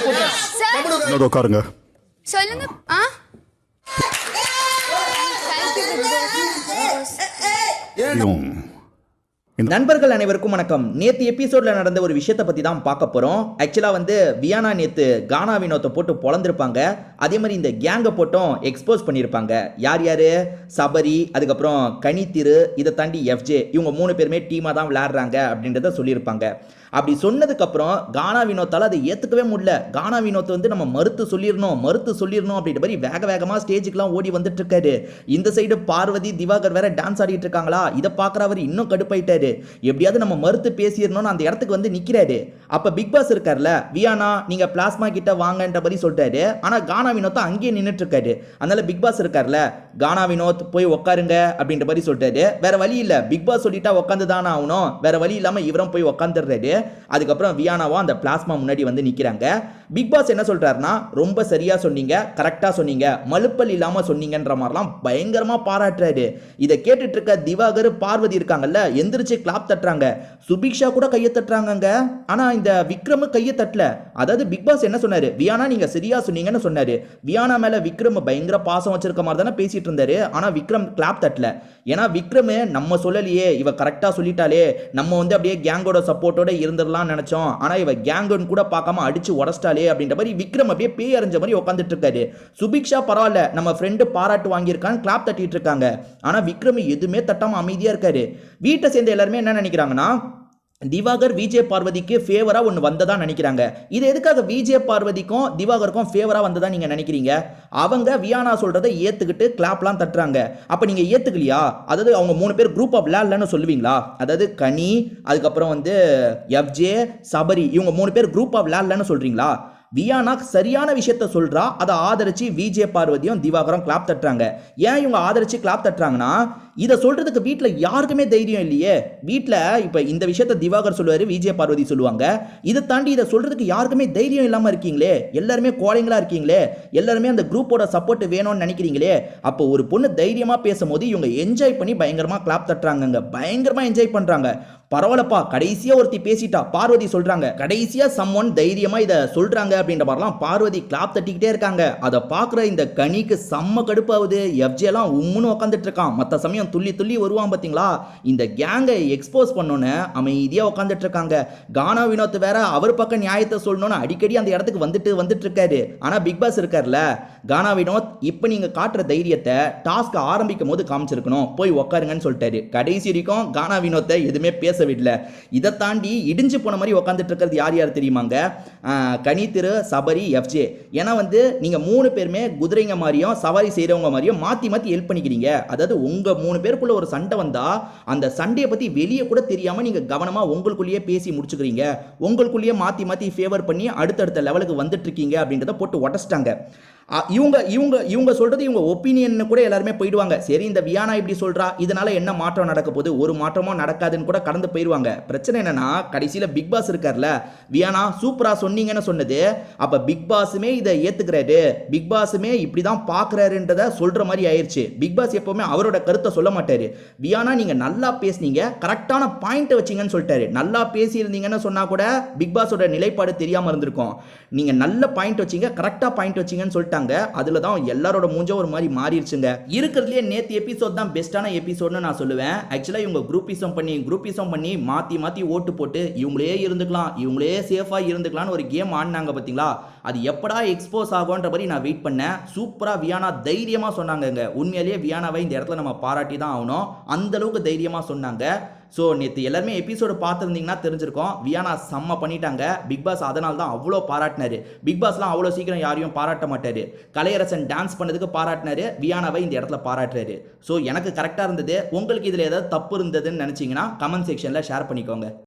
இன்னொரு உட்காருங்க. சொல்லுங்க. நண்பர்கள் அனைவருக்கும் வணக்கம். நேற்று எபிசோட்ல நடந்த ஒரு விஷயத்தை பத்தி தான் பார்க்க போறோம். ஆக்சுவலா வியானா நேத்து கானா வினோத்தை போட்டு பொழந்திருப்பாங்க. அதே மாதிரி இந்த கேங்கை போட்டும் எக்ஸ்போஸ் பண்ணியிருப்பாங்க. யார் யாரு? சபரி, அதுக்கப்புறம் கனித்திரு, இதை தாண்டி எஃப்ஜே, இவங்க 3 பேருமே டீமா தான் விளையாடுறாங்க அப்படின்றத சொல்லியிருப்பாங்க. அப்படி சொன்னதுக்கு அப்புறம் கானா வினோத்தால அதை ஏத்துக்கவே முடியல. கானா வினோத் நம்ம மறுத்து சொல்லிடணும் அப்படின்ற மாதிரி வேக வேகமா ஸ்டேஜுக்குலாம் ஓடி வந்துட்டு இருக்காரு. இந்த சைடு பார்வதி, திவாகர் வேற டான்ஸ் ஆடிட்டு இருக்காங்களா. இதை பார்க்குற அவர் இன்னும் கடுப்பாயிட்டாரு. எப்படியாவது நம்ம மறுத்து பேசிடணும்னு அந்த இடத்துக்கு நிக்கிறாரு. அப்ப பிக் பாஸ் இருக்கார்ல, வியானா நீங்க பிளாஸ்மா கிட்ட வாங்கன்ற மாதிரி சொல்லிட்டாரு. ஆனா கானா வினோத் அங்கேயே நின்றுட்டு இருக்காரு. அதனால பிக் பாஸ் இருக்கார்ல, கானா வினோத் போய் உட்காருங்க அப்படின்ற மாதிரி சொல்லிட்டாரு. வேற வழி இல்ல, பிக் பாஸ் சொல்லிட்டா உட்காந்து தானே ஆகணும். வேற வழி இல்லாம இவரும் போய் உட்காந்துடுறாரு. அதுக்கப்புறம் வியானாவா அந்த பிளாஸ்மா முன்னாடி நிக்கிறாங்க. பிக் பாஸ் என்ன சொல்றாருன்னா, ரொம்ப சரியா சொன்னீங்க, கரெக்டா சொன்னீங்க, மலுப்பல் இல்லாம சொன்னீங்கன்ற மாதிரிலாம் பயங்கரமா பாராட்டுறாரு. இதை கேட்டுட்டு இருக்க திவாகர், பார்வதி இருக்காங்கல்ல, எந்திரிச்சு கிளாப் தட்டுறாங்க. சுபிக்ஷா கூட கையை தட்டுறாங்க. ஆனா இந்த விக்ரம் கையை தட்டல. அதாவது பிக் பாஸ் என்ன சொன்னாரு, வியானா நீங்க சரியா சொன்னீங்கன்னு சொன்னாரு. வியானா மேல விக்ரம் பயங்கர பாசம் வச்சிருக்க மாதிரி தானே பேசிட்டு இருந்தாரு. ஆனா விக்ரம் கிளாப் தட்டல. ஏன்னா விக்ரம் நம்ம சொல்லலையே, இவ கரெக்டா சொல்லிட்டாலே, நம்ம அப்படியே கேங்கோட சப்போர்ட்டோட இருந்துடலாம் நினைச்சோம். ஆனா இவ கேங்கோன்னு கூட பார்க்காம அடிச்சு உடச்சிட்டாலே அப்படின்ற மாதிரி விக்ரம் அப்படியே பேய் அறிஞ்ச மாதிரி உட்காந்துட்டு இருக்காரு. சுபிக்ஷா பரவாயில்ல, நம்ம ஃப்ரெண்டு பாராட்டு வாங்கியிருக்கான்னு கிளாப் தட்டிட்டு இருக்காங்க. ஆனா விக்ரம் எதுவுமே தட்டாம அமைதியா இருக்காரு. வீட்டை சேர்ந்த எல்லாருமே என்ன நினைக்கிறாங்கன்னா, திவாகர் விஜய் பார்வதிக்கு ஃபேவரா ஒன்று வந்ததா நினைக்கிறாங்க. இது எதுக்காக விஜய் பார்வதிக்கும் திவாகருக்கும் ஃபேவரா வந்ததா நீங்க நினைக்கிறீங்க? அவங்க வியானா சொல்றதை ஏத்துக்கிட்டு கிளாப்லாம் தட்டுறாங்க. அப்ப நீங்க ஏத்துக்கலையா? அதாவது அவங்க 3 பேர் குரூப் ஆஃப் விளையாடலன்னு சொல்லுவீங்களா? அதாவது கனி, அதுக்கப்புறம் எஃப்ஜே, சபரி, இவங்க 3 பேர் குரூப் ஆஃப் விளையாடலன்னு சொல்றீங்களா? வியானா சரியான விஷயத்த சொல்றா, அதை ஆதரிச்சு விஜய் பார்வதியும் திவாகரும் கிளாப் தட்டுறாங்க. ஏன் இவங்க ஆதரிச்சு கிளாப் தட்டுறாங்கன்னா, இதை சொல்றதுக்கு வீட்டில் யாருக்குமே தைரியம் இல்லையே. வீட்டில் இப்போ இந்த விஷயத்த திவாகர் சொல்லுவாரு, விஜய் பார்வதி சொல்லுவாங்க. இதை தாண்டி இதை சொல்றதுக்கு யாருக்குமே தைரியம் இல்லாமல் இருக்கீங்களே. எல்லாருமே கோழைங்களா இருக்கீங்களே. எல்லாருமே அந்த குரூப்போட சப்போர்ட் வேணும்னு நினைக்கிறீங்களே. அப்போ ஒரு பொண்ணு தைரியமா பேசும்போது இவங்க என்ஜாய் பண்ணி பயங்கரமா கிளாப் தட்டுறாங்க. பயங்கரமா என்ஜாய் பண்றாங்க. பரவாயில்லப்பா, கடைசியா ஒருத்தி பேசிட்டா, பார்வதி சொல்றாங்க. கடைசியா சம்மன் தைரியமா இதை சொல்றாங்க அப்படின்ற மாதிரிலாம் பார்வதி கிளாப் தட்டிக்கிட்டே இருக்காங்க. அதை பார்க்குற இந்த கனிக்கு செம்ம கடுப்பாகுது. எஃப்ஜே எல்லாம் உம்முன்னு உட்காந்துட்டு இருக்கான். மற்ற சமயம் துள்ளி துள்ளி வருவான் பார்த்தீங்களா. இந்த கேங்கை எக்ஸ்போஸ் பண்ணோன்னு அமைதியாக உட்காந்துட்டு இருக்காங்க. கானா வினோத் வேற அவர் பக்கம் நியாயத்தை சொல்லணும்னு அடிக்கடி அந்த இடத்துக்கு வந்துட்டு இருக்காரு. ஆனா பிக் பாஸ் இருக்கார்ல, கானா வினோத் இப்போ நீங்க காட்டுற தைரியத்தை டாஸ்க் ஆரம்பிக்கும் போது காமிச்சிருக்கணும், போய் உட்காருங்கன்னு சொல்லிட்டாரு. கடைசி வரைக்கும் கானா வினோத்தை எதுவுமே பேச விடல. இதை தாண்டி இடிஞ்சு போன மாதிரி உட்காந்துட்டு இருக்கிறது யார் யார் தெரியுமாங்க? கனித்திரு, சபரி, எஃப்ஜே. ஏன்னா நீங்க 3 பேருமே குதிரைங்க மாதிரியும் சவாரி செய்யறவங்க மாதிரியும் மாத்தி மாத்தி ஹெல்ப் பண்ணிக்கிறீங்க. அதாவது உங்க 3 பேருக்குள்ள ஒரு சண்டை வந்தா அந்த சண்டையை பத்தி வெளியே கூட தெரியாம நீங்க கவனமா உங்களுக்குள்ளேயே பேசி முடிச்சுக்கிறீங்க. உங்களுக்குள்ளேயே மாத்தி மாத்தி ஃபேவர் பண்ணி அடுத்தடுத்த லெவலுக்கு வந்துட்டு இருக்கீங்க அப்படின்றத போட்டு உடச்சிட்டாங்க. இவங்க சொல்றது இவங்க ஒப்பீனியன் கூட எல்லாருமே போயிடுவாங்க. சரி, இந்த வியானா இப்படி சொல்றா, இதனால என்ன மாற்றம் நடக்க போகுது, ஒரு மாற்றமும் நடக்காதுன்னு கூட கடந்து போயிடுவாங்க. பிரச்சனை என்னன்னா, கடைசியில பிக் பாஸ் இருக்கார்ல, வியானா சூப்பரா சொன்னீங்கன்னு சொன்னது, அப்ப பிக் பாஸுமே இதை ஏத்துக்கிறாரு, பிக் பாஸுமே இப்படிதான் பாக்குறாருன்றத சொல்ற மாதிரி ஆயிடுச்சு. பிக் பாஸ் எப்பவுமே அவரோட கருத்தை சொல்ல மாட்டாரு. வியானா நீங்க நல்லா பேசுனீங்க, கரெக்டான பாயிண்ட் வச்சீங்கன்னு சொல்லிட்டாரு. நல்லா பேசி இருந்தீங்கன்னு சொன்னா கூட பிக் பாஸோட நிலைப்பாடு தெரியாம இருந்திருக்கும். நீங்க நல்ல பாயிண்ட் வச்சீங்க, கரெக்டா பாயிண்ட் வச்சீங்கன்னு சொல்லிட்டு அதுல தான் எல்லாரோட மூஞ்ச ஒரு மாதிரி மாறிடுச்சுங்க. இருக்கிறதுலயே நேத்து எபிசோட் தான் பெஸ்டான எபிசோட்னு நான் சொல்லுவேன். ஆக்சுவலா இவங்க குரூப்பிசம் பண்ணி மாத்தி மாத்தி ஓட்டு போட்டு இவங்களே இருந்துக்கலாம், இவங்களே சேஃபா இருந்துக்கலாம்னு ஒரு கேம் ஆடினாங்க பாத்தீங்களா. அது எப்படா எக்ஸ்போஸ் ஆகும்ன்ற மாதிரி நான் வெயிட் பண்ணேன். சூப்பரா வியானா தைரியமா சொன்னாங்க. உண்மையிலேயே வியானாவை இந்த இடத்துல நம்ம பாராட்டி தான் ஆகணும். அந்த அளவுக்கு தைரியமா சொன்னாங்க. ஸோ நேற்று எல்லாருமே எபிசோடு பார்த்துருந்தீங்கன்னா தெரிஞ்சிருக்கோம், வியானா செம்ம பண்ணிட்டாங்க. பிக் பாஸ் அதனால தான் அவ்வளோ பாராட்டினாரு. பிக் பாஸ்லாம் அவ்வளோ சீக்கிரம் யாரையும் பாராட்ட மாட்டாரு. கலையரசன் டான்ஸ் பண்ணதுக்கு பாராட்டினாரு, வியானாவை இந்த இடத்துல பாராட்டுறாரு. ஸோ எனக்கு கரெக்டாக இருந்தது. உங்களுக்கு இதில் ஏதாவது தப்பு இருந்ததுன்னு நினச்சிங்கன்னா கமெண்ட் செக்ஷனில் ஷேர் பண்ணிக்கோங்க.